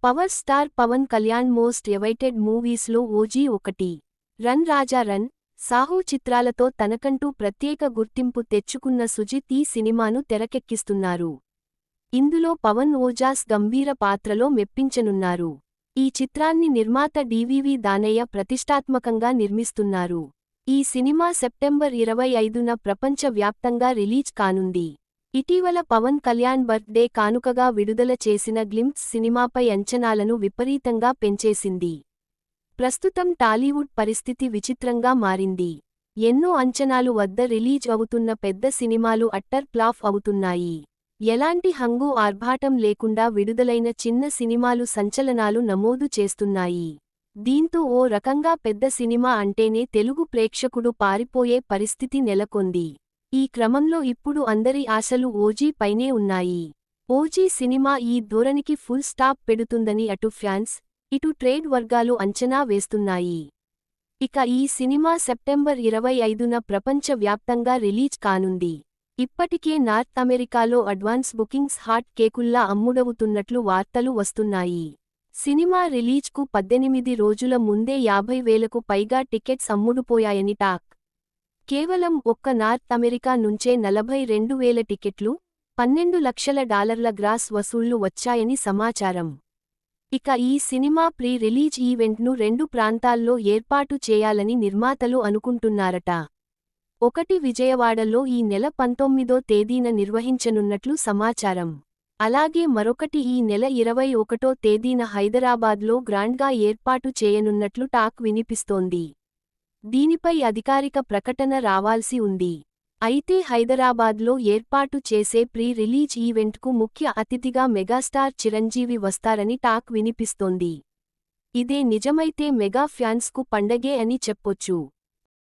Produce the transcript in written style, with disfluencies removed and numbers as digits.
Power star Pavan Kalyan most awaited మూవీస్లో ఓజీ ఒకటి. రన్ రాజా రన్, సాహో చిత్రాలతో తనకంటూ ప్రత్యేక గుర్తింపు తెచ్చుకున్న సుజిత్ ఈ సినిమాను తెరకెక్కిస్తున్నారు. ఇందులో పవన్ ఓజాస్ గంభీర పాత్రలో మెప్పించనున్నారు. ఈ చిత్రాన్ని నిర్మాత డివివి దానయ్య ప్రతిష్టాత్మకంగా నిర్మిస్తున్నారు. ఈ సినిమా సెప్టెంబర్ 25న ప్రపంచ వ్యాప్తంగా రిలీజ్ కానుంది. ఇటీవల పవన్ కళ్యాణ్ బర్త్డే కానుకగా విడుదల చేసిన గ్లింప్స్ సినిమాపై అంచనాలను విపరీతంగా పెంచేసింది. ప్రస్తుతం టాలీవుడ్ పరిస్థితి విచిత్రంగా మారింది. ఎన్నో అంచనాలు వద్ద రిలీజ్ అవుతున్న పెద్ద సినిమాలు అట్టర్ ఫ్లాప్ అవుతున్నాయి. ఎలాంటి హంగు ఆర్భాటం లేకుండా విడుదలైన చిన్న సినిమాలు సంచలనాలు నమోదు చేస్తున్నాయి. దీంతో ఓ రకంగా పెద్ద సినిమా అంటేనే తెలుగు ప్రేక్షకుడు పారిపోయే పరిస్థితి నెలకొంది. ఈ క్రమంలో ఇప్పుడు అందరి ఆశలు ఓజీ పైనే ఉన్నాయి. ఓజీ సినిమా ఈ ధోరణికి ఫుల్ స్టాప్ పెడుతుందని అటు ఫ్యాన్స్, ఇటు ట్రేడ్ వర్గాలు అంచనా వేస్తున్నాయి. ఇక ఈ సినిమా సెప్టెంబర్ 25న ప్రపంచ వ్యాప్తంగా రిలీజ్ కానుంది. ఇప్పటికే నార్త్ అమెరికాలో అడ్వాన్స్ బుకింగ్స్ హాట్ కేకుల్లా అమ్ముడవుతున్నట్లు వార్తలు వస్తున్నాయి. సినిమా రిలీజ్కు 18 రోజుల ముందే 50,000కు పైగా టికెట్స్ అమ్ముడుపోయాయని టాక్. కేవలం ఒక్క నార్త్ అమెరికా నుంచే 42,000 టికెట్లు, $12 లక్షల గ్రాస్ వసూళ్లు వచ్చాయని సమాచారం. ఇక ఈ సినిమా ప్రీ రిలీజ్ ఈవెంట్ను 2 ప్రాంతాల్లో ఏర్పాటు చేయాలని నిర్మాతలు అనుకుంటున్నారట. ఒకటి విజయవాడలో ఈ నెల 19వ తేదీన నిర్వహించనున్నట్లు సమాచారం. అలాగే మరొకటి ఈ నెల 21వ తేదీన హైదరాబాద్లో గ్రాండ్గా ఏర్పాటు చేయనున్నట్లు టాక్ వినిపిస్తోంది. దీనిపై అధికారిక ప్రకటన రావాల్సి ఉంది. అయితే హైదరాబాద్లో ఏర్పాటు చేసే ప్రీ రిలీజ్ ఈవెంట్కు ముఖ్య అతిథిగా మెగాస్టార్ చిరంజీవి వస్తారని టాక్ వినిపిస్తోంది. ఇదే నిజమైతే మెగా ఫ్యాన్స్కు పండగే అని చెప్పొచ్చు.